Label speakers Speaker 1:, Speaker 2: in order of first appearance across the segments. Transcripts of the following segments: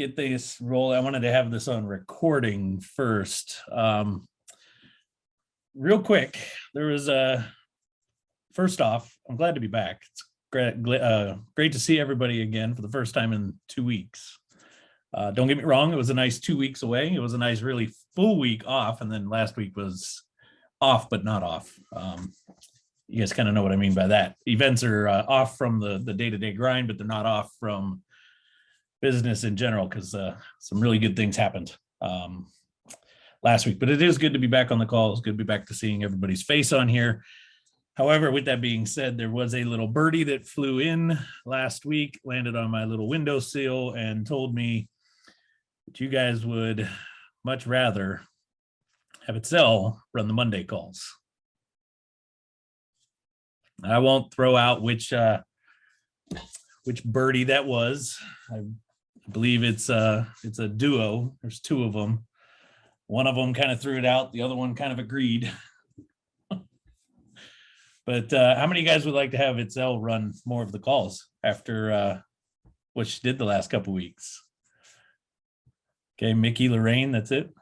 Speaker 1: get this roll. I wanted to have this on recording first. Real quick, there was first off, I'm glad to be back. It's great to see everybody again for the first time in 2 weeks. Don't get me wrong, it was a nice 2 weeks away. It was a nice, really full week off, and then last week was off, but not off. You guys kind of know what I mean by that. Events are off from the day-to-day grind, but they're not off from business in general because some really good things happened last week. But it is good to be back on the call. It's good to be back to seeing everybody's face on here. However, with that being said, there was a little birdie that flew in last week, landed on my little windowsill, and told me that you guys would much rather have Itzel run the Monday calls. I won't throw out which birdie that was. I believe it's a duo. There's two of them. One of them kind of threw it out. The other one kind of agreed. But how many of you guys would like to have Itzel run more of the calls after what she did the last couple of weeks? Okay, Mickey, Lorraine, that's it.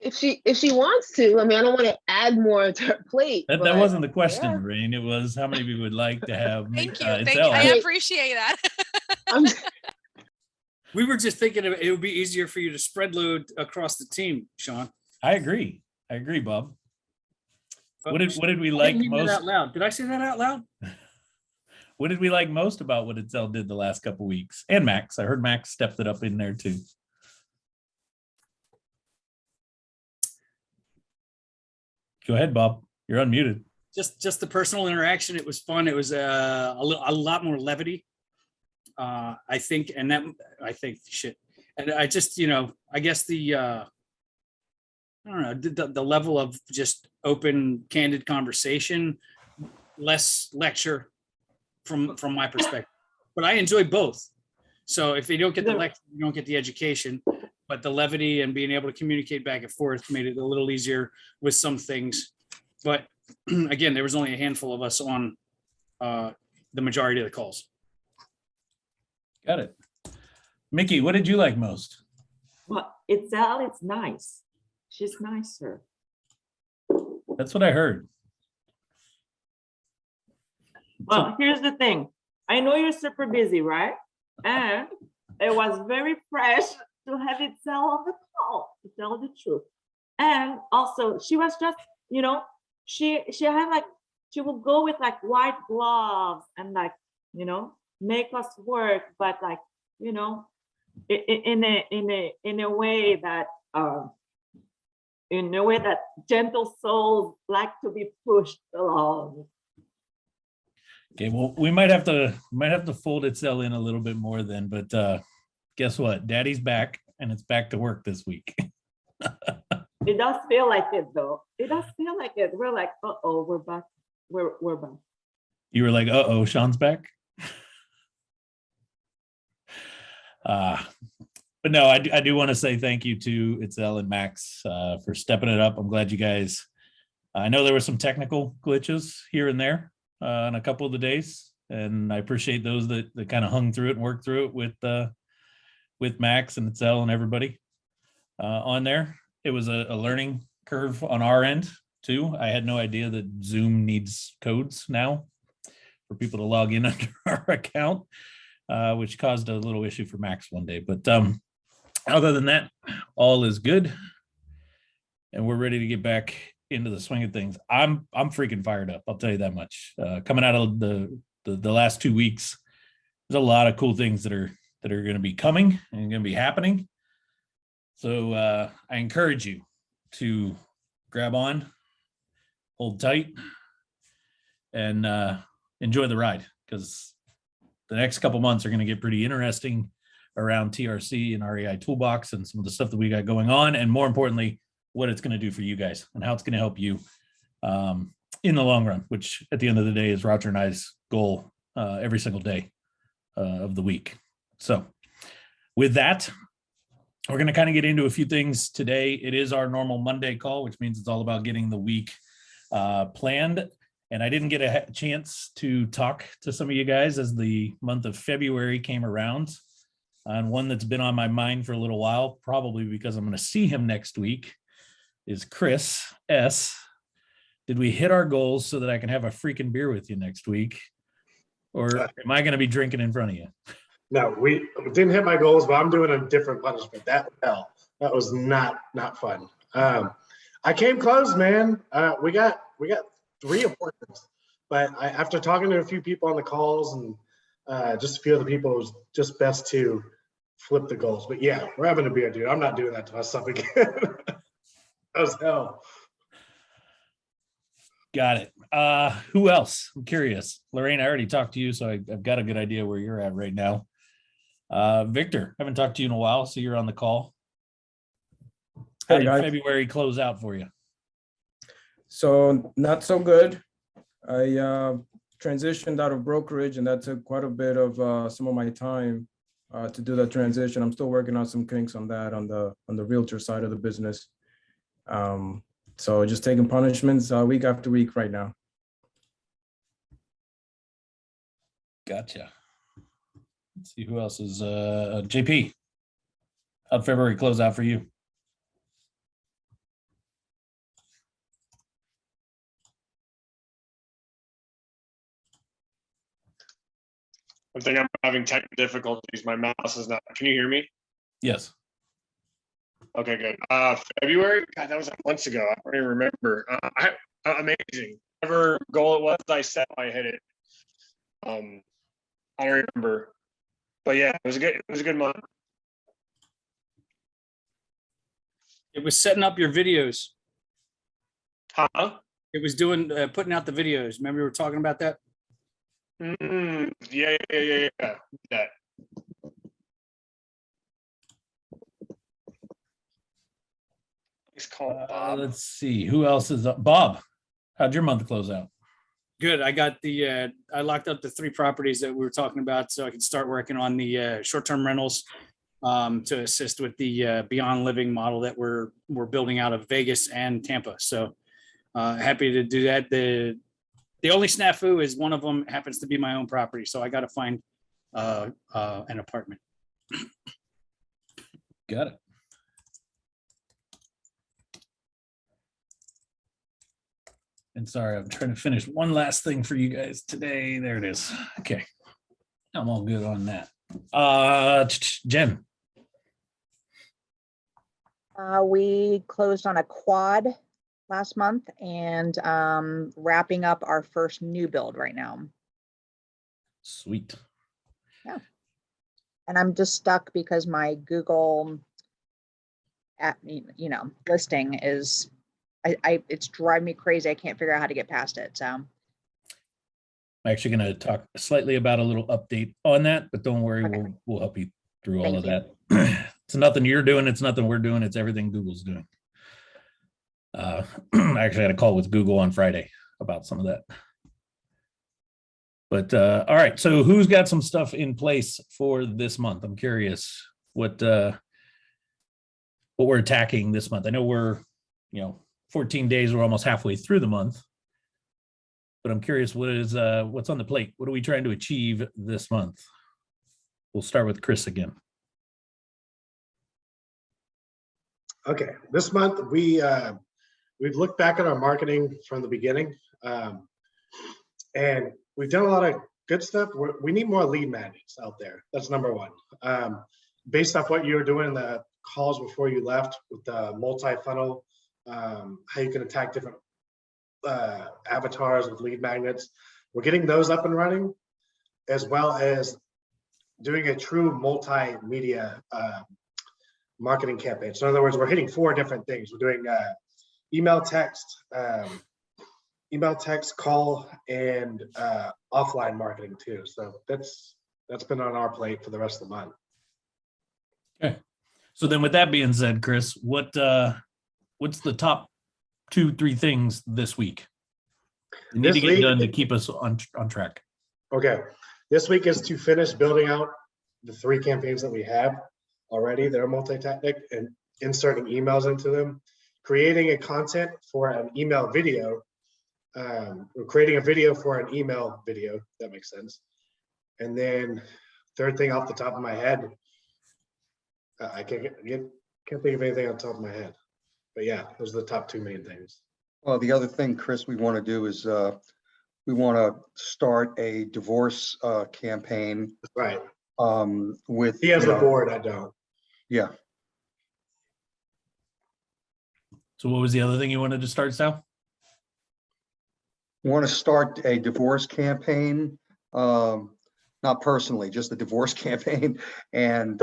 Speaker 2: If she wants to, I mean, I don't want to add more to her plate.
Speaker 1: That wasn't the question, yeah. Lorraine. It was how many of you would like to have
Speaker 3: Thank you.
Speaker 1: Itzel.
Speaker 3: I appreciate that.
Speaker 4: We were just thinking it would be easier for you to spread load across the team, Shawn.
Speaker 1: I agree, Bob. What did we like most?
Speaker 4: Out loud. Did I say that out loud?
Speaker 1: What did we like most about what Itzel did the last couple of weeks? And Max, I heard Max stepped it up in there too. Go ahead, Bob. You're unmuted.
Speaker 4: Just the personal interaction. It was fun. It was a lot more levity. I think, and I just, I guess I don't know, the level of just open, candid conversation, less lecture from my perspective. But I enjoy both. So if you don't get the lecture, you don't get the education. But the levity and being able to communicate back and forth made it a little easier with some things. But again, there was only a handful of us on the majority of the calls.
Speaker 1: Got it. Mickey, what did you like most?
Speaker 5: Well, Itzel, it's nice. She's nicer.
Speaker 1: That's what I heard.
Speaker 5: Well, here's the thing. I know you're super busy, right? And it was very fresh to have Itzel on the call, to tell the truth. And also, she was just, she had like, she would go with like white gloves and like, make us work, but like, in a way that gentle souls like to be pushed along.
Speaker 1: Okay, well, we might have to fold Itzel in a little bit more then, but guess what? Daddy's back and it's back to work this week.
Speaker 5: It does feel like it though. It does feel like it. We're like, uh-oh, we're back. We're back.
Speaker 1: You were like, uh-oh, Shawn's back. But no, I do want to say thank you to Itzel and Max for stepping it up. I'm glad you guys, I know there were some technical glitches here and there on a couple of the days, and I appreciate those that kind of hung through it and worked through it with Max and Itzel and everybody on there. It was a learning curve on our end too. I had no idea that Zoom needs codes now for people to log in under our account, which caused a little issue for Max one day. But other than that, all is good, and we're ready to get back into the swing of things. I'm freaking fired up. I'll tell you that much. Coming out of the last 2 weeks, there's a lot of cool things that are going to be coming and going to be happening. So I encourage you to grab on, hold tight, and enjoy the ride, because the next couple months are going to get pretty interesting around TRC and REI Toolbox and some of the stuff that we got going on, and more importantly, what it's going to do for you guys and how it's going to help you in the long run, which at the end of the day is Roger and I's goal every single day of the week. So with that, we're going to kind of get into a few things today. It is our normal Monday call, which means it's all about getting the week planned. And I didn't get a chance to talk to some of you guys as the month of February came around. And one that's been on my mind for a little while, probably because I'm going to see him next week, is Chris S. Did we hit our goals so that I can have a freaking beer with you next week? Or am I going to be drinking in front of you?
Speaker 3: No, we didn't hit my goals, but I'm doing a different punishment. That was not fun. I came close, man. We got 3 appointments, but after talking to a few people on the calls and just a few of the people, it was just best to flip the goals. But yeah, we're having a beer, dude. I'm not doing that to myself again. That was hell.
Speaker 1: Got it. Who else? I'm curious. Lorraine, I already talked to you, so I've got a good idea where you're at right now. Victor, haven't talked to you in a while, so you're on the call. How
Speaker 6: Hey,
Speaker 1: did
Speaker 6: guys.
Speaker 1: February close out for you?
Speaker 6: So not so good. I transitioned out of brokerage, and that took quite a bit of some of my time to do that transition. I'm still working on some kinks on that on the realtor side of the business. So just taking punishments week after week right now.
Speaker 1: Gotcha. Let's see who else is JP. How'd February close out for you?
Speaker 7: I think I'm having technical difficulties. My mouse is not. Can you hear me?
Speaker 1: Yes.
Speaker 7: Okay, good. February. God, that was months ago. I don't even remember. Amazing. Whatever goal it was, I set. I hit it. I don't remember, but yeah, it was a good. It was a good month.
Speaker 4: It was setting up your videos.
Speaker 7: Huh?
Speaker 4: It was doing putting out the videos. Remember we were talking about that?
Speaker 7: Yeah. That. He's called Bob.
Speaker 1: Let's see who else is up. Bob, how'd your month close out?
Speaker 4: Good. I got the I locked up the 3 properties that we were talking about, so I can start working on the short-term rentals to assist with the Beyond Living model that we're building out of Vegas and Tampa. So happy to do that. The only snafu is one of them happens to be my own property, so I got to find an apartment.
Speaker 1: Got it. And sorry, I'm trying to finish one last thing for you guys today. There it is. Okay. I'm all good on that. Jen.
Speaker 8: We closed on a quad last month and wrapping up our first new build right now.
Speaker 1: Sweet.
Speaker 8: And I'm just stuck because my Google listing is, it's driving me crazy. I can't figure out how to get past it. So
Speaker 1: I'm actually going to talk slightly about a little update on that, but don't worry,
Speaker 8: Okay.
Speaker 1: we'll help you through all
Speaker 8: Thank
Speaker 1: of
Speaker 8: you.
Speaker 1: that. It's nothing you're doing. It's nothing we're doing. It's everything Google's doing. I actually had a call with Google on Friday about some of that. But all right, so who's got some stuff in place for this month? I'm curious what we're attacking this month. I know we're 14 days, we're almost halfway through the month. But I'm curious what's on the plate? What are we trying to achieve this month? We'll start with Chris again.
Speaker 3: Okay, this month we've looked back at our marketing from the beginning, and we've done a lot of good stuff. We need more lead magnets out there. That's number one. Based off what you were doing in the calls before you left with the multi-funnel, how you can attack different avatars with lead magnets. We're getting those up and running, as well as doing a true multimedia marketing campaign. So in other words, we're hitting 4 different things. We're doing email, text, call, and offline marketing too. So that's been on our plate for the rest of the month.
Speaker 1: Okay. So then with that being said, Chris, what's the top 2-3 things this week you need to get done to keep us on track?
Speaker 3: Okay. This week is to finish building out the 3 campaigns that we have already. They're multi-tactic, and inserting emails into them, creating a content for an email video, or creating a video for an email video, if that makes sense. And then 3rd thing off the top of my head I can't think of anything on top of my head. But yeah, those are the top two main things.
Speaker 9: Well, the other thing, Chris, we want to do is we want to start a divorce campaign
Speaker 3: Right.
Speaker 9: with.
Speaker 3: He has
Speaker 9: you
Speaker 3: the
Speaker 9: know,
Speaker 3: board, I don't.
Speaker 9: Yeah.
Speaker 1: So what was the other thing you wanted to start, Sal?
Speaker 9: Want to start a divorce campaign, not personally, just a divorce campaign. And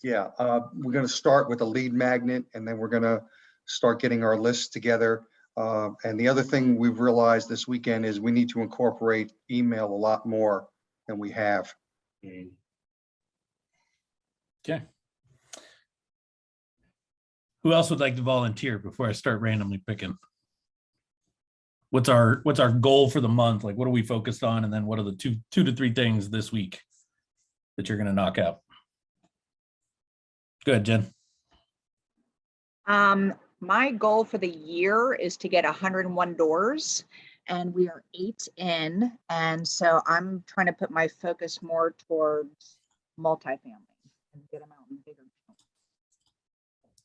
Speaker 9: yeah, we're going to start with a lead magnet, and then we're going to start getting our lists together. And the other thing we've realized this weekend is we need to incorporate email a lot more than we have.
Speaker 1: Okay. Who else would like to volunteer before I start randomly picking? What's our goal for the month? Like, what are we focused on? And then what are the two to three things this week that you're going to knock out? Go ahead, Jen.
Speaker 8: My goal for the year is to get 101 doors, and we are 8 in. And so I'm trying to put my focus more towards multifamily and get them out in bigger.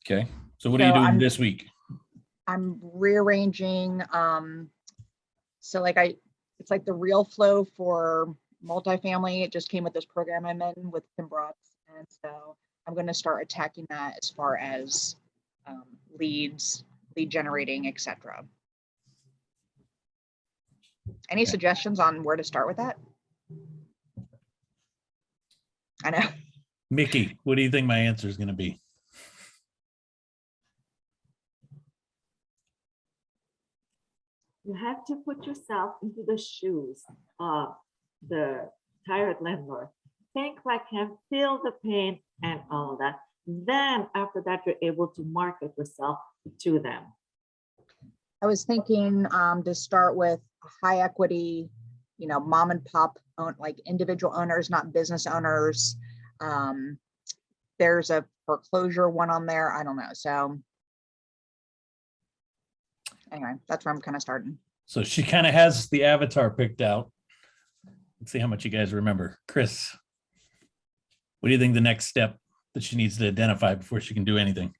Speaker 1: Okay. So what are you
Speaker 8: So
Speaker 1: doing this week?
Speaker 8: I'm rearranging, so like it's like the real flow for multifamily. It just came with this program I'm in with Tim Brooks. And so I'm going to start attacking that as far as lead generating, etc. Any
Speaker 1: Okay.
Speaker 8: suggestions on where to start with that? I know.
Speaker 1: Mickey, what do you think my answer is going to be?
Speaker 5: You have to put yourself into the shoes of the tired landlord. Think like him, feel the pain and all of that. Then after that, you're able to market yourself to them.
Speaker 8: I was thinking to start with high equity, mom and pop, like individual owners, not business owners. There's a foreclosure one on there. I don't know. So anyway, that's where I'm kind of starting.
Speaker 1: So she kind of has the avatar picked out. Let's see how much you guys remember. Chris, what do you think the next step that she needs to identify before she can do anything?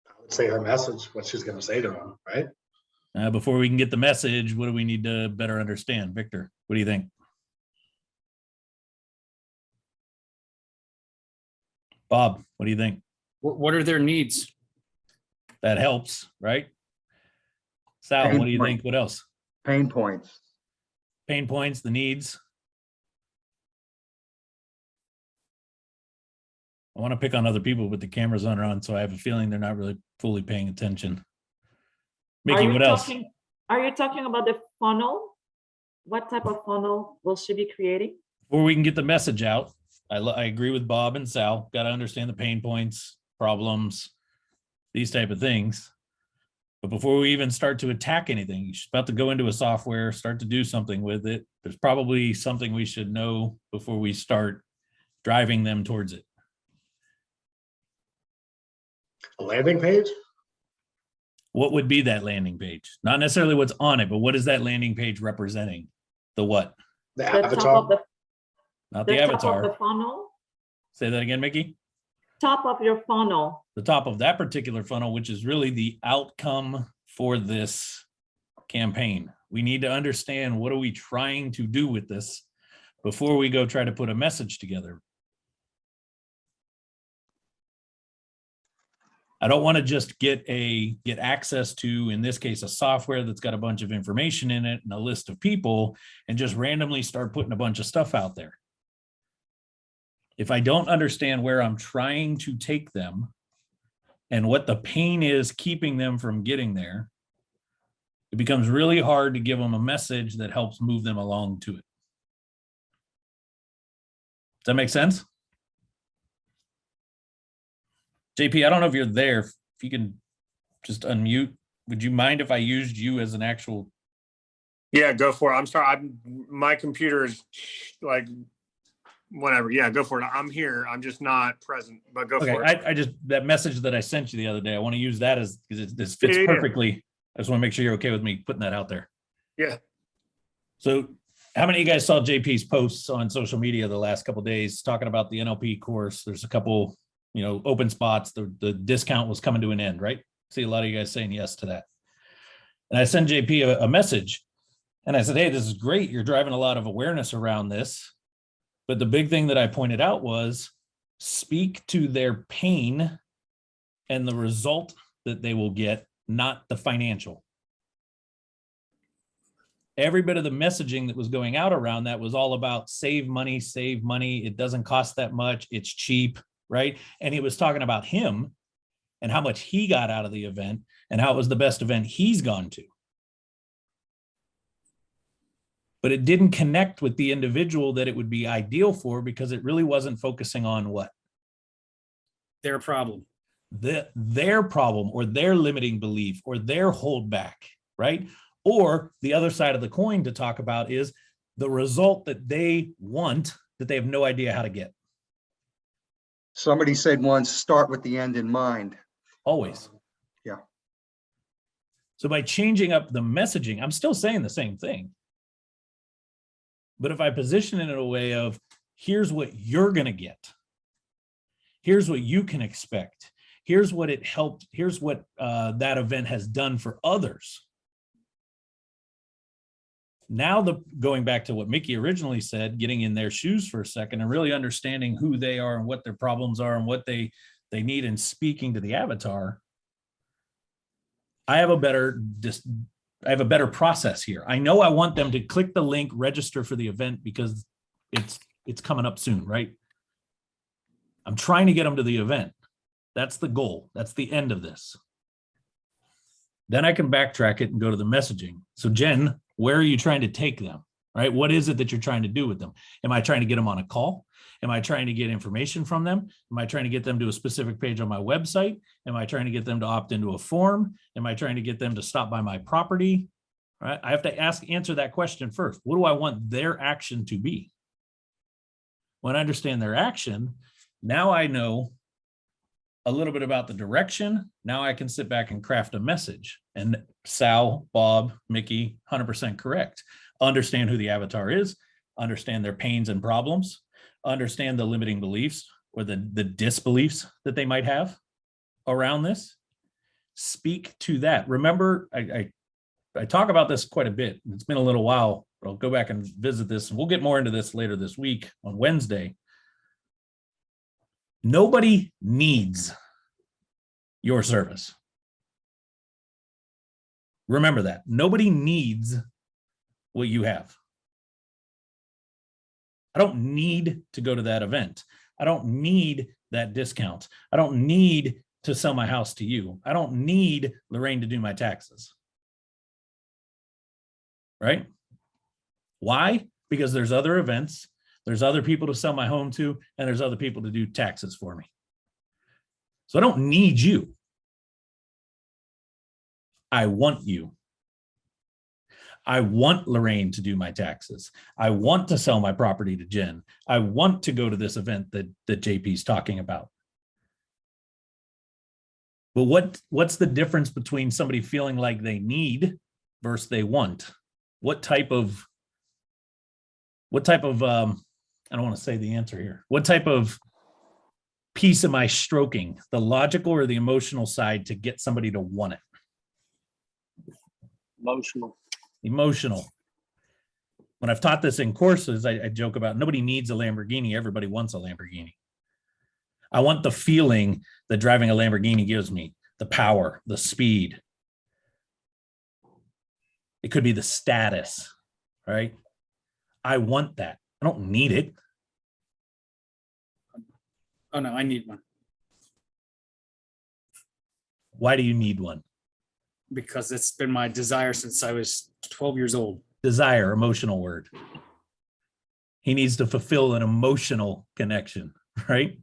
Speaker 3: I would say her message, what she's going to say to him, right?
Speaker 1: Before we can get the message, what do we need to better understand? Victor, what do you think? Bob, what do you think?
Speaker 4: What are their needs?
Speaker 1: That helps, right? Sal,
Speaker 9: Pain
Speaker 1: what do you
Speaker 9: point.
Speaker 1: think? What else?
Speaker 9: Pain points.
Speaker 1: Pain points, the needs. I want to pick on other people, but the cameras aren't on, so I have a feeling they're not really fully paying attention. Mickey, what else?
Speaker 5: Are you talking about the funnel? What type of funnel will she be creating?
Speaker 1: Before we can get the message out, I agree with Bob and Sal. Got to understand the pain points, problems, these type of things. But before we even start to attack anything, she's about to go into a software, start to do something with it. There's probably something we should know before we start driving them towards it.
Speaker 3: A landing page?
Speaker 1: What would be that landing page? Not necessarily what's on it, but what is that landing page representing? The what?
Speaker 3: The
Speaker 5: The top
Speaker 3: avatar?
Speaker 5: of the,
Speaker 1: Not
Speaker 5: the
Speaker 1: the
Speaker 5: top of
Speaker 1: avatar.
Speaker 5: the funnel.
Speaker 1: Say that again, Mickey.
Speaker 5: Top of your funnel.
Speaker 1: The top of that particular funnel, which is really the outcome for this campaign. We need to understand, what are we trying to do with this before we go try to put a message together. I don't want to just get access to, in this case, a software that's got a bunch of information in it and a list of people and just randomly start putting a bunch of stuff out there. If I don't understand where I'm trying to take them and what the pain is keeping them from getting there, it becomes really hard to give them a message that helps move them along to it. Does that make sense? JP, I don't know if you're there. If you can just unmute. Would you mind if I used you as an actual?
Speaker 7: Yeah, go for it. I'm sorry. My computer is like, whatever. Yeah, go for it. I'm here. I'm just not present, but go for it.
Speaker 1: I just, that message that I sent you the other day, I want to use that as, because this fits
Speaker 7: Yeah.
Speaker 1: perfectly. I just want to make sure you're okay with me putting that out there.
Speaker 7: Yeah.
Speaker 1: So How many of you guys saw JP's posts on social media the last couple of days talking about the NLP course? There's a couple, open spots. The discount was coming to an end, right? See a lot of you guys saying yes to that. And I sent JP a message and I said, hey, this is great. You're driving a lot of awareness around this. But the big thing that I pointed out was speak to their pain and the result that they will get, not the financial. Every bit of the messaging that was going out around that was all about save money, save money. It doesn't cost that much. It's cheap, right? And he was talking about him and how much he got out of the event and how it was the best event he's gone to. But it didn't connect with the individual that it would be ideal for because it really wasn't focusing on what?
Speaker 4: Their problem.
Speaker 1: Their problem or their limiting belief or their holdback, right? Or the other side of the coin to talk about is the result that they want that they have no idea how to get.
Speaker 9: Somebody said once, start with the end in mind.
Speaker 1: Always.
Speaker 9: Yeah.
Speaker 1: So by changing up the messaging, I'm still saying the same thing. But if I position it in a way of, here's what you're going to get. Here's what you can expect. Here's what it helped. Here's what that event has done for others. Now, going back to what Mickey originally said, getting in their shoes for a second and really understanding who they are and what their problems are and what they need in speaking to the avatar, I have a better process here. I know I want them to click the link, register for the event because it's coming up soon, right? I'm trying to get them to the event. That's the goal. That's the end of this. Then I can backtrack it and go to the messaging. So Jen, where are you trying to take them, right? What is it that you're trying to do with them? Am I trying to get them on a call? Am I trying to get information from them? Am I trying to get them to a specific page on my website? Am I trying to get them to opt into a form? Am I trying to get them to stop by my property? Right? I have to answer that question first. What do I want their action to be? When I understand their action, now I know a little bit about the direction. Now I can sit back and craft a message. And Sal, Bob, Mickey, 100% correct. Understand who the avatar is, understand their pains and problems, understand the limiting beliefs or the disbeliefs that they might have around this. Speak to that. Remember, I talk about this quite a bit. It's been a little while, but I'll go back and visit this. We'll get more into this later this week on Wednesday. Nobody needs your service. Remember that. Nobody needs what you have. I don't need to go to that event. I don't need that discount. I don't need to sell my house to you. I don't need Lorraine to do my taxes. Right? Why? Because there's other events. There's other people to sell my home to, and there's other people to do taxes for me. So I don't need you. I want you. I want Lorraine to do my taxes. I want to sell my property to Jen. I want to go to this event that JP's talking about. But what's the difference between somebody feeling like they need versus they want? What type of I don't want to say the answer here. What type of piece am I stroking, the logical or the emotional side, to get somebody to want it? Emotional. When I've taught this in courses, I joke about nobody needs a Lamborghini. Everybody wants a Lamborghini. I want the feeling that driving a Lamborghini gives me, the power, the speed. It could be the status, right? I want that. I don't need it.
Speaker 4: Oh no, I need one.
Speaker 1: Why do you need one?
Speaker 4: Because it's been my desire since I was 12 years old.
Speaker 1: Desire, emotional word. He needs to fulfill an emotional connection, right?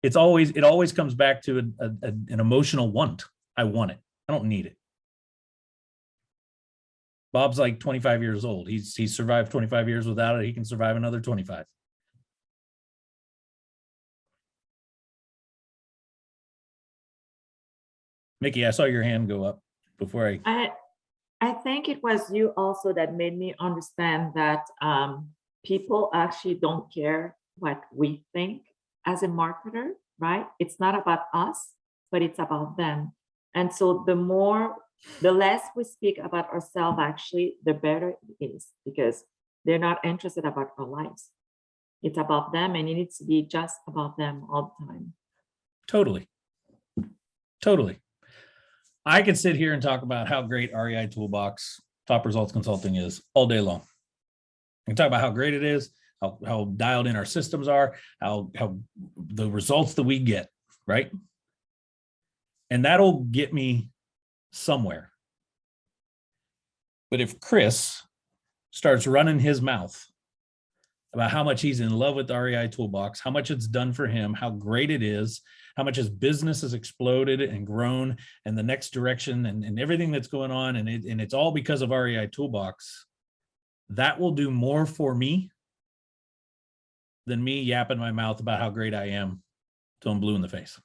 Speaker 1: It always comes back to an emotional want. I want it. I don't need it. Bob's like 25 years old. He's survived 25 years without it. He can survive another 25. Mickey, I saw your hand go up before
Speaker 5: I I think it was you also that made me understand that people actually don't care what we think as a marketer, right? It's not about us, but it's about them. And so the less we speak about ourselves, actually, the better it is, because they're not interested about our lives. It's about them, and it needs to be just about them all the time.
Speaker 1: Totally. Totally. I could sit here and talk about how great REI Toolbox Top Results Consulting is all day long. I can talk about how great it is, how dialed in our systems are, how the results that we get, right? And that'll get me somewhere. But if Chris starts running his mouth about how much he's in love with REI Toolbox, how much it's done for him, how great it is, how much his business has exploded and grown and the next direction and everything that's going on, and it's all because of REI Toolbox, that will do more for me than me yapping my mouth about how great I am till I'm blue in the face.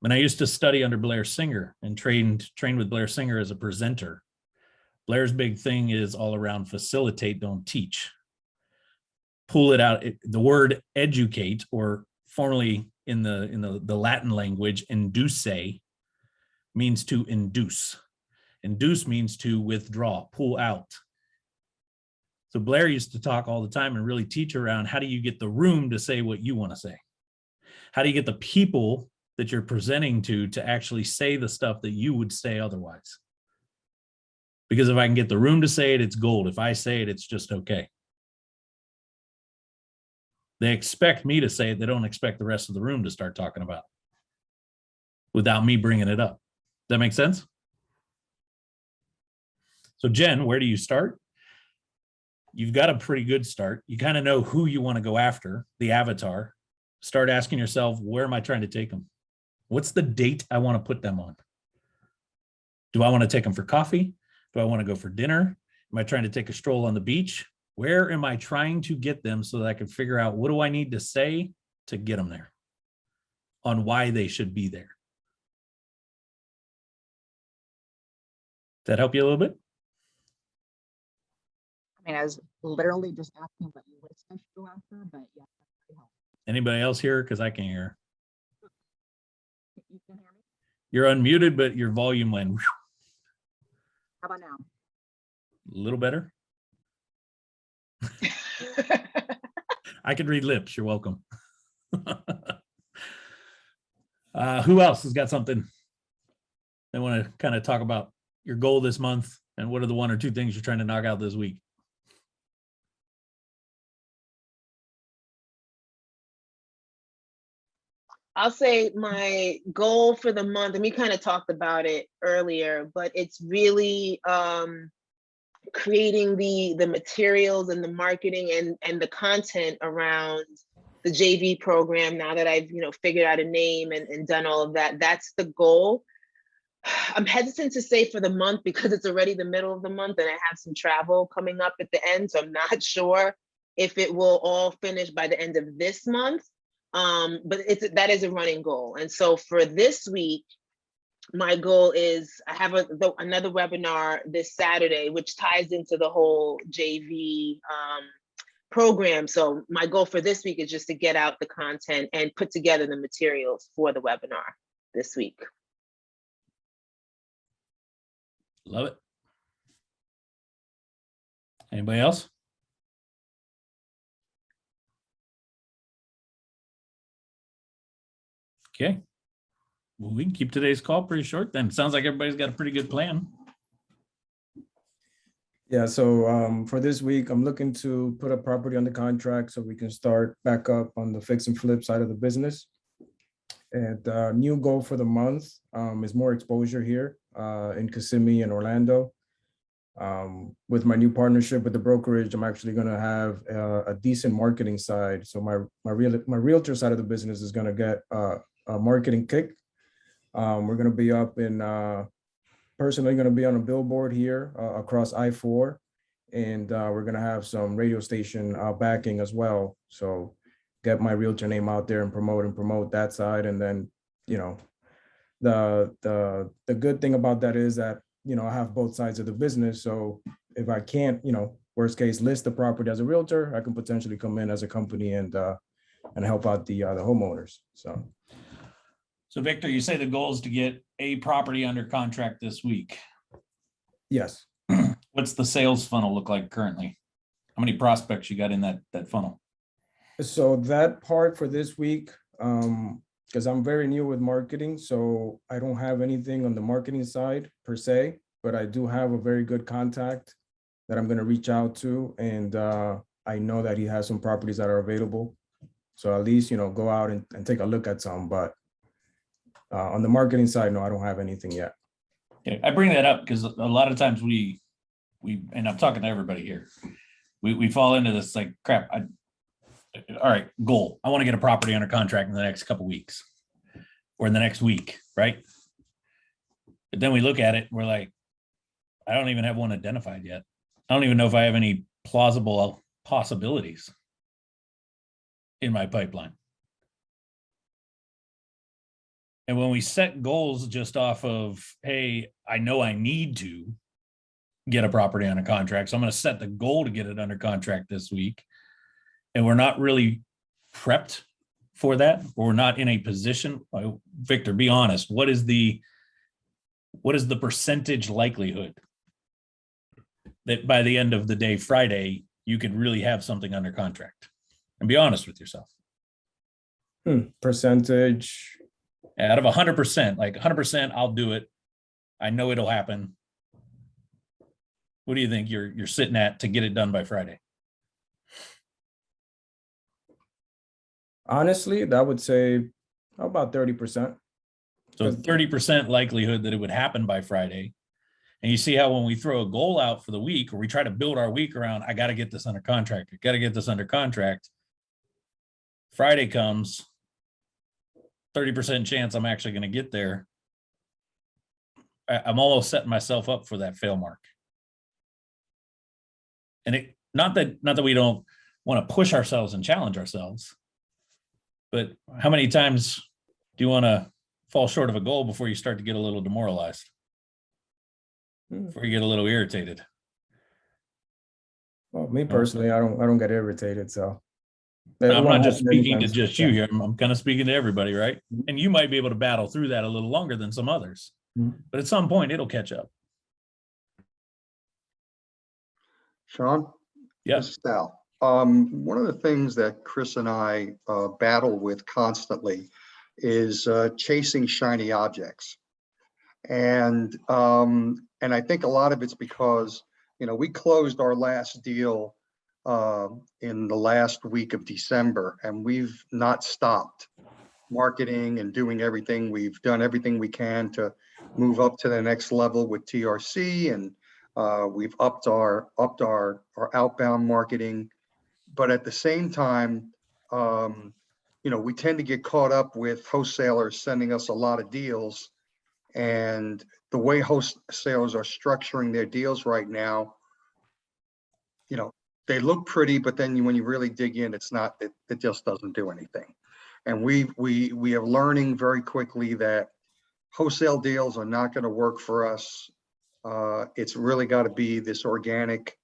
Speaker 1: And I used to study under Blair Singer and trained with Blair Singer as a presenter. Blair's big thing is all around facilitate, don't teach. Pull it out. The word educate, or formerly in the Latin language, induce, means to induce. Induce means to withdraw, pull out. So Blair used to talk all the time and really teach around how do you get the room to say what you want to say? How do you get the people that you're presenting to actually say the stuff that you would say otherwise? Because if I can get the room to say it, it's gold. If I say it, it's just okay. They expect me to say it. They don't expect the rest of the room to start talking about it without me bringing it up. Does that make sense? So Jen, where do you start? You've got a pretty good start. You kind of know who you want to go after, the avatar. Start asking yourself, where am I trying to take them? What's the date I want to put them on? Do I want to take them for coffee? Do I want to go for dinner? Am I trying to take a stroll on the beach? Where am I trying to get them so that I can figure out what do I need to say to get them there, on why they should be there? Does that help you a little bit?
Speaker 8: I mean, I was literally just asking what list I should go after, but yeah, that's pretty helpful.
Speaker 1: Anybody else here? Because I can't hear.
Speaker 8: You can hear me?
Speaker 1: You're unmuted, but your volume went whew,
Speaker 8: How about now?
Speaker 1: a little better. I could read lips. You're welcome. Who else has got something they want to kind of talk about your goal this month and what are the one or two things you're trying to knock out this week?
Speaker 2: I'll say my goal for the month, and we kind of talked about it earlier, but it's really creating the materials and the marketing and the content around the JV program. Now that I've figured out a name and done all of that, that's the goal. I'm hesitant to say for the month because it's already the middle of the month and I have some travel coming up at the end, so I'm not sure if it will all finish by the end of this month. But that is a running goal. And so for this week, my goal is I have another webinar this Saturday, which ties into the whole JV program. So my goal for this week is just to get out the content and put together the materials for the webinar this week.
Speaker 1: Love it. Anybody else? Okay. Well, we can keep today's call pretty short then. Sounds like everybody's got a pretty good plan.
Speaker 6: Yeah, so for this week, I'm looking to put a property on the contract so we can start back up on the fix and flip side of the business. And new goal for the month is more exposure here in Kissimmee and Orlando. With my new partnership with the brokerage, I'm actually going to have a decent marketing side. So my realtor side of the business is going to get a marketing kick. We're going to be up in, personally going to be on a billboard here across I-4, and we're going to have some radio station backing as well. So get my realtor name out there and promote that side. And then, the good thing about that is that, you know, I have both sides of the business. So if I can't, you know, worst case, list the property as a realtor, I can potentially come in as a company and help out the homeowners.
Speaker 1: So Victor, you say the goal is to get a property under contract this week.
Speaker 6: Yes.
Speaker 1: What's the sales funnel look like currently? How many prospects you got in that funnel?
Speaker 6: So that part for this week, because I'm very new with marketing, so I don't have anything on the marketing side per se, but I do have a very good contact that I'm going to reach out to, and I know that he has some properties that are available. So at least, you know, go out and take a look at some, but on the marketing side, no, I don't have anything yet.
Speaker 1: Okay, I bring that up because a lot of times we, and I'm talking to everybody here, we fall into this like, crap, all right, goal. I want to get a property under contract in the next couple of weeks or in the next week, right? But then we look at it, we're like, I don't even have one identified yet. I don't even know if I have any plausible possibilities in my pipeline. And when we set goals just off of, hey, I know I need to get a property under contract, so I'm going to set the goal to get it under contract this week, and we're not really prepped for that, or we're not in a position. Victor, be honest. What is the percentage likelihood that by the end of the day, Friday, you could really have something under contract? And be honest with yourself.
Speaker 6: Percentage.
Speaker 1: Out of 100%, like 100%, I'll do it. I know it'll happen. What do you think you're sitting at to get it done by Friday?
Speaker 6: Honestly, that would say about 30%.
Speaker 1: So 30% likelihood that it would happen by Friday. And you see how when we throw a goal out for the week, or we try to build our week around, I got to get this under contract. I got to get this under contract. Friday comes, 30% chance I'm actually going to get there. I'm almost setting myself up for that fail mark. And it not that we don't want to push ourselves and challenge ourselves, but how many times do you want to fall short of a goal before you start to get a little demoralized? Before you get a little irritated?
Speaker 6: Well, me personally, I don't get irritated, so.
Speaker 1: I'm not just speaking to just you here. I'm kind of speaking to everybody, right? And you might be able to battle through that a little longer than some others, but at some point it'll catch up.
Speaker 9: Shawn?
Speaker 1: Yes.
Speaker 9: This is Sal. One of the things that Chris and I battle with constantly is chasing shiny objects. And I think a lot of it's because, you know, we closed our last deal in the last week of December, and we've not stopped marketing and doing everything. We've done everything we can to move up to the next level with TRC, and we've upped our outbound marketing. But at the same time, you know, we tend to get caught up with wholesalers sending us a lot of deals, and the way wholesalers are structuring their deals right now, you know, they look pretty, but then when you really dig in, it's not, it just doesn't do anything. And we are learning very quickly that wholesale deals are not going to work for us. It's really got to be this organic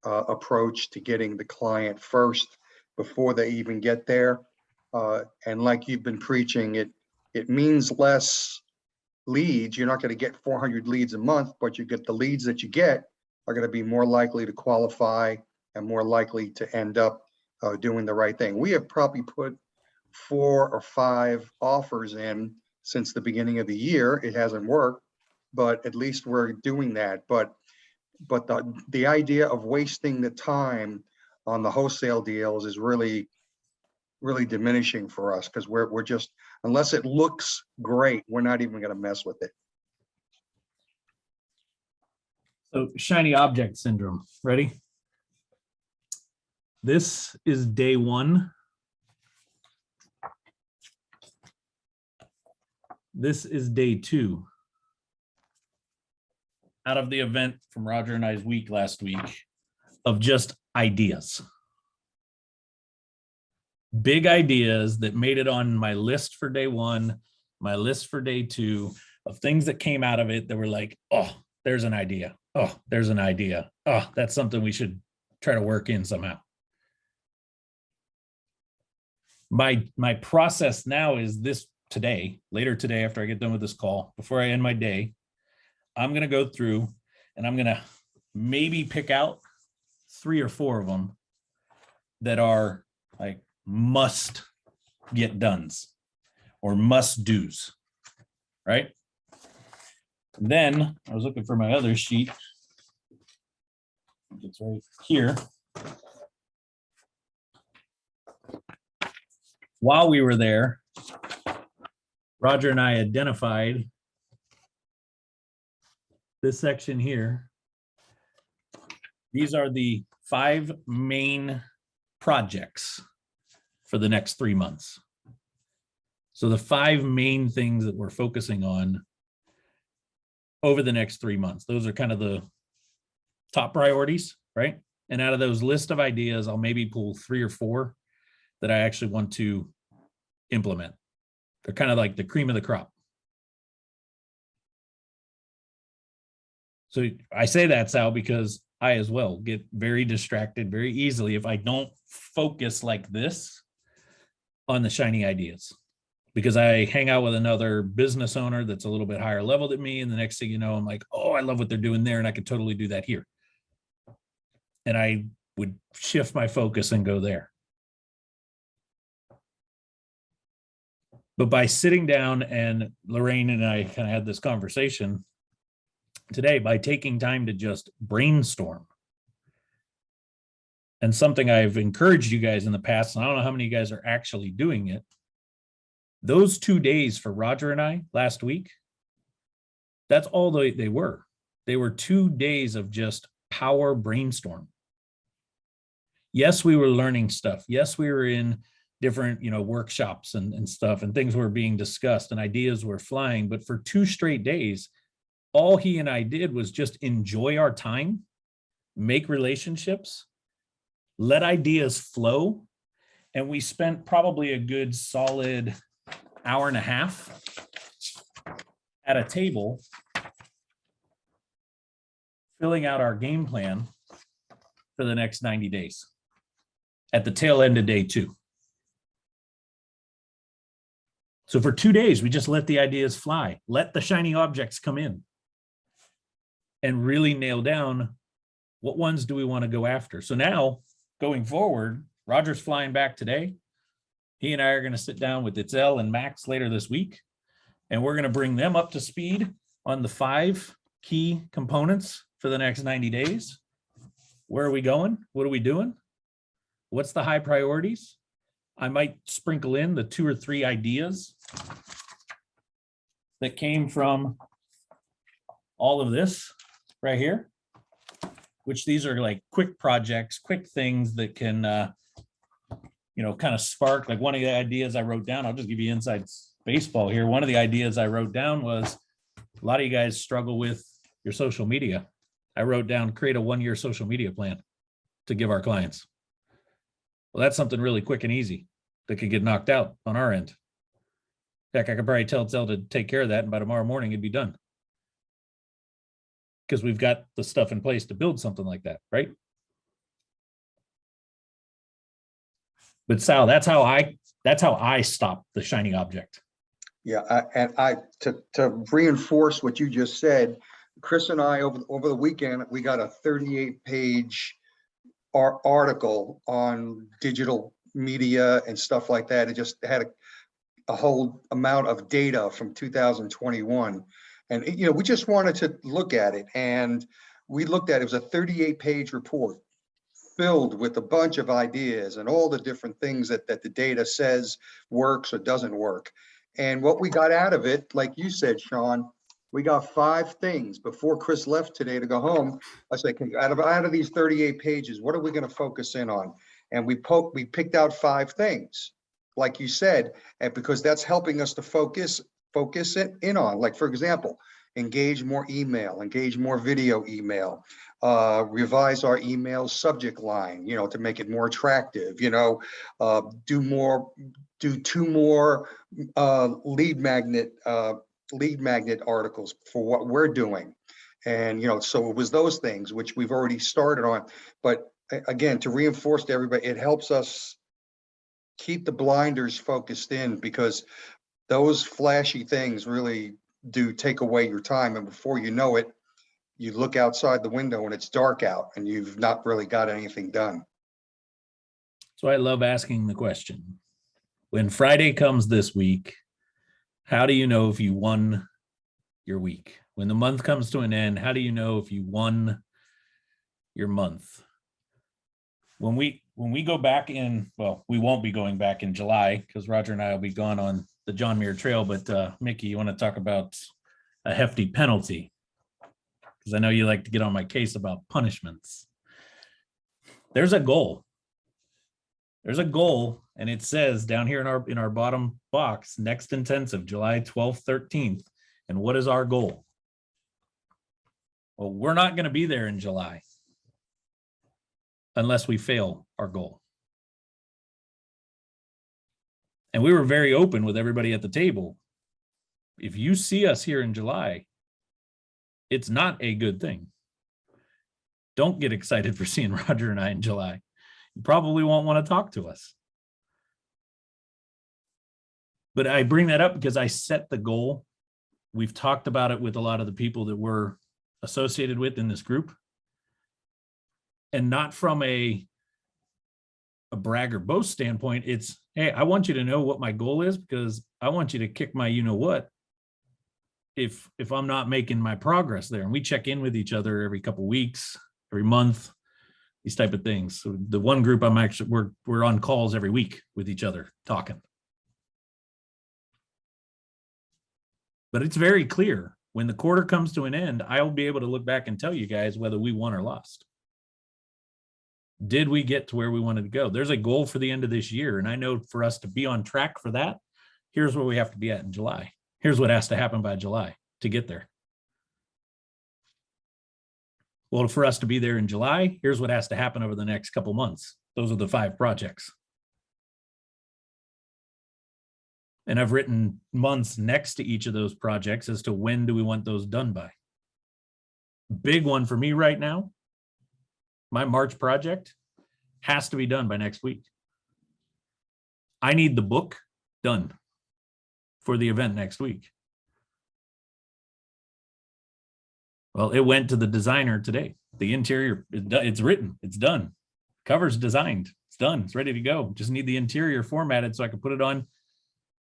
Speaker 9: approach to getting the client first before they even get there. And like you've been preaching, it means less leads. You're not going to get 400 leads a month, but you get the leads that you get are going to be more likely to qualify and more likely to end up doing the right thing. We have probably put 4 or 5 offers in since the beginning of the year. It hasn't worked, but at least we're doing that. But the idea of wasting the time on the wholesale deals is really diminishing for us, because we're just, unless it looks great, we're not even going to mess with it.
Speaker 1: So shiny object syndrome, ready? This is day 1. This is day 2 out of the event from Roger and I's week last week of just ideas. Big ideas that made it on my list for day 1, my list for day 2 of things that came out of it that were like, oh, there's an idea. Oh, there's an idea. Oh, that's something we should try to work in somehow. My process now is this later today, after I get done with this call, before I end my day, I'm going to go through and I'm going to maybe pick out 3 or 4 of them that are like must get dones or must do's, right? Then I was looking for my other sheet. It's right here. While we were there, Roger and I identified this section here. These are the 5 main projects for the next 3 months. So the 5 main things that we're focusing on over the next 3 months, those are kind of the top priorities, right? And out of those list of ideas, I'll maybe pull 3 or 4 that I actually want to implement. They're kind of like the cream of the crop. So I say that, Sal, because I as well get very distracted very easily if I don't focus like this on the shiny ideas, because I hang out with another business owner that's a little bit higher level than me. And the next thing you know, I'm like, oh, I love what they're doing there. And I could totally do that here. And I would shift my focus and go there. But by sitting down, and Lorraine and I kind of had this conversation today, by taking time to just brainstorm, and something I've encouraged you guys in the past, and I don't know how many of you guys are actually doing it, those 2 days for Roger and I last week, that's all they were. They were 2 days of just power brainstorm. Yes, we were learning stuff. Yes, we were in different, workshops and stuff, and things were being discussed and ideas were flying. But for 2 straight days, all he and I did was just enjoy our time, make relationships, let ideas flow. And we spent probably a good solid hour and a half at a table filling out our game plan for the next 90 days at the tail end of day 2. So for 2 days, we just let the ideas fly, let the shiny objects come in, and really nail down what ones do we want to go after. So now going forward, Roger's flying back today. He and I are going to sit down with Itzel and Max later this week, and we're going to bring them up to speed on the 5 key components for the next 90 days. Where are we going? What are we doing? What's the high priorities? I might sprinkle in the 2 or 3 ideas that came from all of this right here, which these are like quick projects, quick things that can, kind of spark. Like one of the ideas I wrote down, I'll just give you inside baseball here. One of the ideas I wrote down was a lot of you guys struggle with your social media. I wrote down, create a 1-year social media plan to give our clients. Well, that's something really quick and easy that could get knocked out on our end. In fact, I could probably tell Zel to take care of that, and by tomorrow morning it'd be done. Because we've got the stuff in place to build something like that, right? But Sal, that's how I stop the shiny object.
Speaker 9: Yeah, to reinforce what you just said, Chris and I over the weekend, we got a 38-page article on digital media and stuff like that. It just had a whole amount of data from 2021. And, we just wanted to look at it, and we looked at it. It was a 38-page report filled with a bunch of ideas and all the different things that the data says works or doesn't work. And what we got out of it, like you said, Shawn, we got 5 things. Before Chris left today to go home, I said, out of these 38 pages, what are we going to focus in on? And we picked out 5 things, like you said, and because that's helping us to focus it in on. Like, for example, engage more email, engage more video email, revise our email subject line, to make it more attractive, do do 2 more lead magnet articles for what we're doing. And, so it was those things which we've already started on. But again, to reinforce to everybody, it helps us keep the blinders focused in, because those flashy things really do take away your time. And before you know it, you look outside the window and it's dark out and you've not really got anything done.
Speaker 1: So I love asking the question. When Friday comes this week, how do you know if you won your week? When the month comes to an end, how do you know if you won your month? When we go back in, well, we won't be going back in July because Roger and I will be gone on the John Muir Trail. But Mickey, you want to talk about a hefty penalty? Because I know you like to get on my case about punishments. There's a goal. There's a goal, and it says down here in our bottom box, next intensive, July 12th, 13th. And what is our goal? Well, we're not going to be there in July unless we fail our goal. And we were very open with everybody at the table. If you see us here in July, it's not a good thing. Don't get excited for seeing Roger and I in July. You probably won't want to talk to us. But I bring that up because I set the goal. We've talked about it with a lot of the people that we're associated with in this group. And not from a brag or boast standpoint. It's, hey, I want you to know what my goal is, because I want you to kick my you-know-what if I'm not making my progress there. And we check in with each other every couple of weeks, every month, these type of things. So the one group we're on calls every week with each other talking. But it's very clear when the quarter comes to an end, I will be able to look back and tell you guys whether we won or lost. Did we get to where we wanted to go? There's a goal for the end of this year. And I know for us to be on track for that, here's where we have to be at in July. Here's what has to happen by July to get there. Well, for us to be there in July, here's what has to happen over the next couple months. Those are the 5 projects. And I've written months next to each of those projects as to when do we want those done by. Big one for me right now, my March project has to be done by next week. I need the book done for the event next week. Well, it went to the designer today. The interior, it's written, it's done. Cover's designed, it's done, it's ready to go. Just need the interior formatted so I can put it on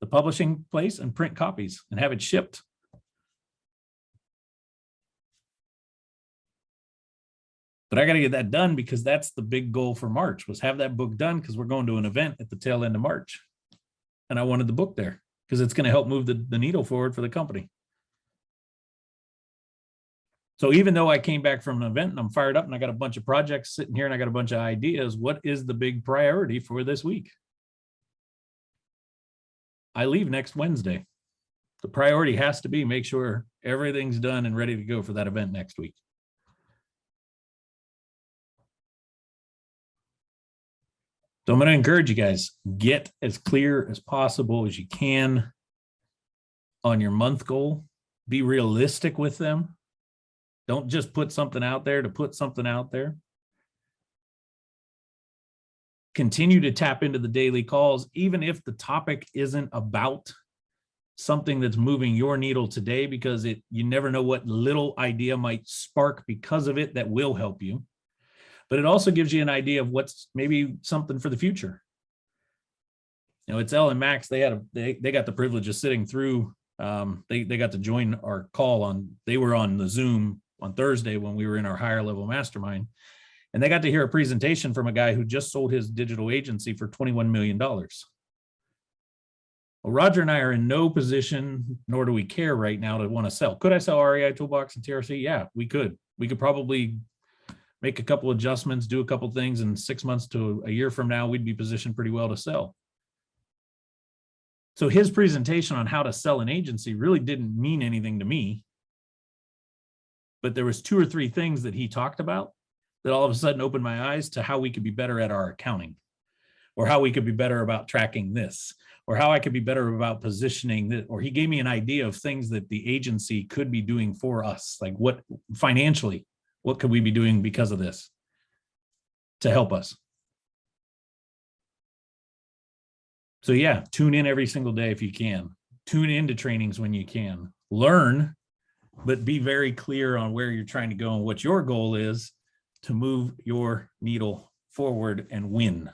Speaker 1: the publishing place and print copies and have it shipped. But I got to get that done because that's the big goal for March, was have that book done, because we're going to an event at the tail end of March. And I wanted the book there because it's going to help move the needle forward for the company. So even though I came back from an event and I'm fired up and I got a bunch of projects sitting here and I got a bunch of ideas, what is the big priority for this week? I leave next Wednesday. The priority has to be make sure everything's done and ready to go for that event next week. So I'm going to encourage you guys, get as clear as possible as you can on your month goal. Be realistic with them. Don't just put something out there to put something out there. Continue to tap into the daily calls, even if the topic isn't about something that's moving your needle today, because you never know what little idea might spark because of it that will help you. But it also gives you an idea of what's maybe something for the future. You know, it's Elle and Max. They got the privilege of sitting through. They got to join our call they were on the Zoom on Thursday when we were in our higher level mastermind. And they got to hear a presentation from a guy who just sold his digital agency for $21 million. Well, Roger and I are in no position, nor do we care right now to want to sell. Could I sell REI Toolbox and TRC? Yeah, we could. We could probably make a couple adjustments, do a couple things, and 6 months to a year from now, we'd be positioned pretty well to sell. So his presentation on how to sell an agency really didn't mean anything to me. But there was 2 or 3 things that he talked about that all of a sudden opened my eyes to how we could be better at our accounting, or how we could be better about tracking this, or how I could be better about positioning that, or he gave me an idea of things that the agency could be doing for us. Like what financially, what could we be doing because of this to help us? So yeah, tune in every single day if you can. Tune into trainings when you can. Learn, but be very clear on where you're trying to go and what your goal is to move your needle forward and win.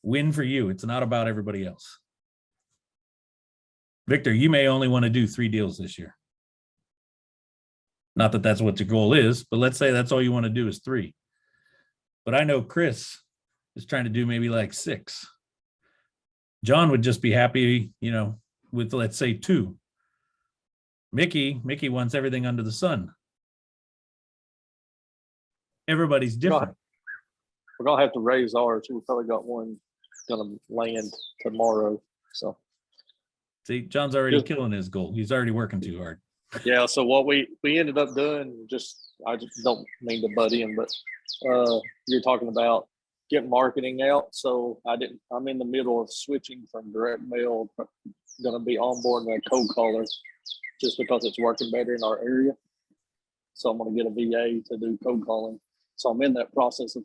Speaker 1: Win for you. It's not about everybody else. Victor, you may only want to do 3 deals this year. Not that that's what your goal is, but let's say that's all you want to do is 3. But I know Chris is trying to do maybe like 6. John would just be happy, with, let's say, 2. Mickey wants everything under the sun. Everybody's different.
Speaker 10: We're gonna have to raise ours. We probably got one gonna land tomorrow. So
Speaker 1: See, John's already killing his goal. He's already working too hard.
Speaker 10: yeah, so what we ended up doing, I just don't mean to butt in, but you're talking about getting marketing out. So I'm in the middle of switching from direct mail, gonna be onboarding a cold caller just because it's working better in our area. So I'm gonna get a VA to do cold calling. So I'm in that process of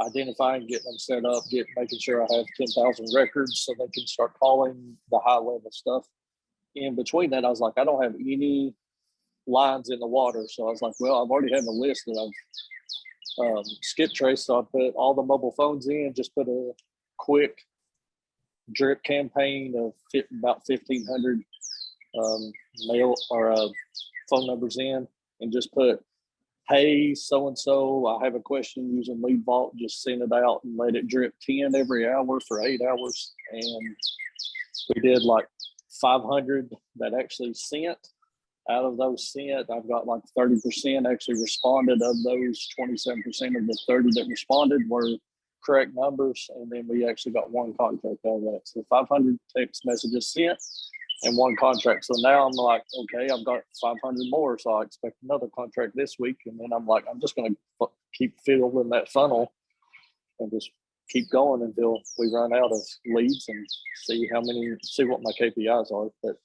Speaker 10: identifying, getting them set up, making sure I have 10,000 records so they can start calling the high level stuff. In between that, I was like, I don't have any lines in the water. So I was like, well, I've already had a list that I've skip traced. So I put all the mobile phones in, just put a quick drip campaign of about 1,500 mail or phone numbers in, and just put, hey, so-and-so, I have a question using Lead Vault, just send it out and let it drip 10 every hour for 8 hours. And we did like 500 that actually sent. Out of those sent, I've got like 30% actually responded. Of those, 27% of the 30 that responded were correct numbers. And then we actually got 1 contract out of that. So 500 text messages sent and 1 contract. So now I'm like, okay, I've got 500 more. So I expect another contract this week. And then I'm like, I'm just going to keep filling that funnel and just keep going until we run out of leads and see what my KPIs are. But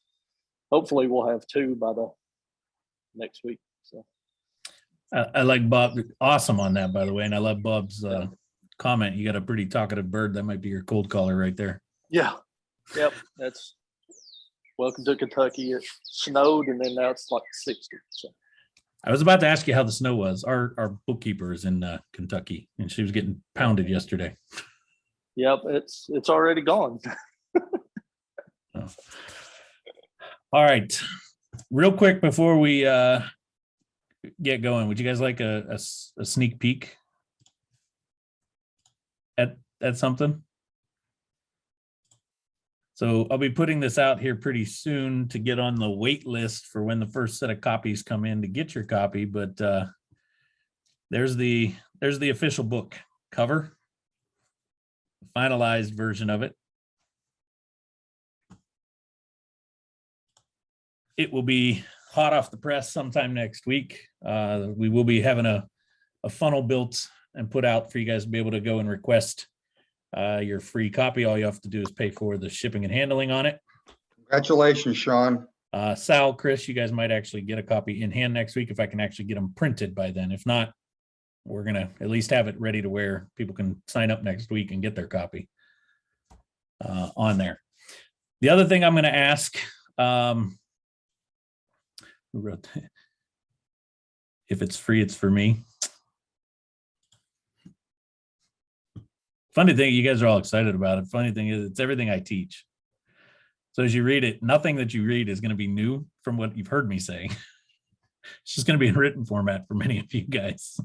Speaker 10: hopefully we'll have 2 by the next week. So
Speaker 1: I like Bob. Awesome on that, by the way. And I love Bob's comment. You got a pretty talkative bird. That might be your cold caller right there.
Speaker 10: yeah. Yep. That's welcome to Kentucky. It snowed and then now it's like 60. So
Speaker 1: I was about to ask you how the snow was. Our bookkeeper is in Kentucky and she was getting pounded yesterday.
Speaker 10: yep, it's already gone.
Speaker 1: Oh. All right. Real quick before we get going, would you guys like a sneak peek at something? So I'll be putting this out here pretty soon to get on the wait list for when the first set of copies come in to get your copy. But there's the official book cover, finalized version of it. It will be hot off the press sometime next week. We will be having a funnel built and put out for you guys to be able to go and request your free copy. All you have to do is pay for the shipping and handling on it.
Speaker 9: Congratulations, Shawn.
Speaker 1: Sal, Chris, you guys might actually get a copy in hand next week if I can actually get them printed by then. If not, we're going to at least have it ready to where people can sign up next week and get their copy on there. The other thing I'm going to ask, who wrote that? If it's free, it's for me. Funny thing, you guys are all excited about it. Funny thing is, it's everything I teach. So as you read it, nothing that you read is going to be new from what you've heard me say. It's just going to be in written format for many of you guys.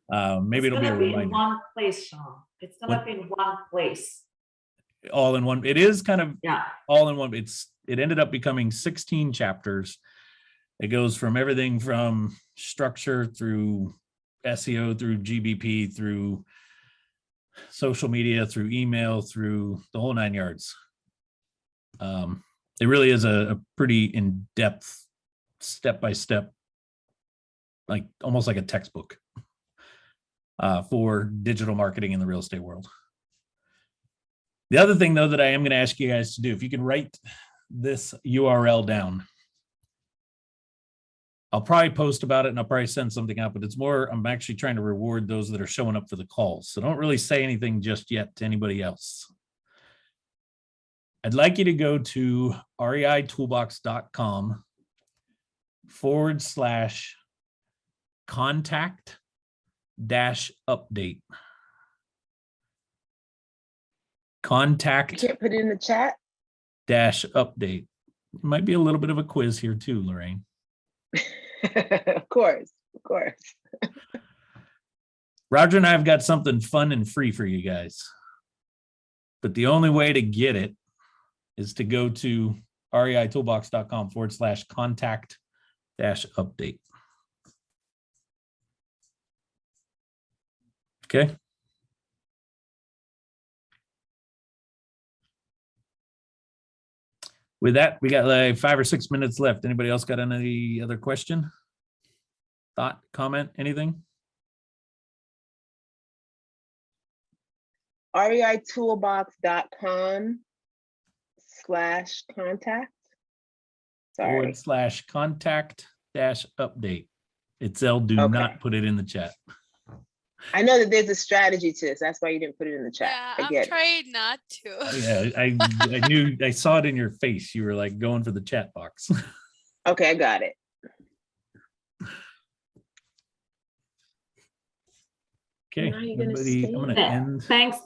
Speaker 1: Maybe it'll be a reminder.
Speaker 5: In one place, Shawn. It's gonna be in one place.
Speaker 1: All in one. It is kind of
Speaker 5: Yeah.
Speaker 1: all in one. It ended up becoming 16 chapters. It goes from everything from structure through SEO, through GBP, through social media, through email, through the whole 9 yards. It really is a pretty in-depth, step-by-step, like almost like a textbook for digital marketing in the real estate world. The other thing, though, that I am going to ask you guys to do, if you can write this URL down. I'll probably post about it and I'll probably send something out, but it's more, I'm actually trying to reward those that are showing up for the calls. So don't really say anything just yet to anybody else. I'd like you to go to reitoolbox.com/contact-update. Contact
Speaker 2: You can't put it in the chat.
Speaker 1: -update. It might be a little bit of a quiz here too, Lorraine.
Speaker 2: Of course, of course.
Speaker 1: Roger and I have got something fun and free for you guys. But the only way to get it is to go to reitoolbox.com/contact-update. Okay. With that, we got like 5 or 6 minutes left. Anybody else got any other question? Thought, comment, anything?
Speaker 2: reitoolbox.com/contact. Sorry.
Speaker 1: /contact-update. Itzel, do
Speaker 2: Okay.
Speaker 1: not put it in the chat.
Speaker 2: I know that there's a strategy to this. That's why you didn't put it in the chat.
Speaker 11: Yeah,
Speaker 2: I
Speaker 11: I'm
Speaker 2: get it.
Speaker 11: trying not to.
Speaker 1: Yeah, I knew, I saw it in your face. You were like going for the chat box.
Speaker 2: Okay, I got it.
Speaker 1: Okay,
Speaker 2: Now you're gonna
Speaker 1: everybody, I'm
Speaker 2: stay
Speaker 1: gonna
Speaker 2: there.
Speaker 1: end.
Speaker 5: Thanks,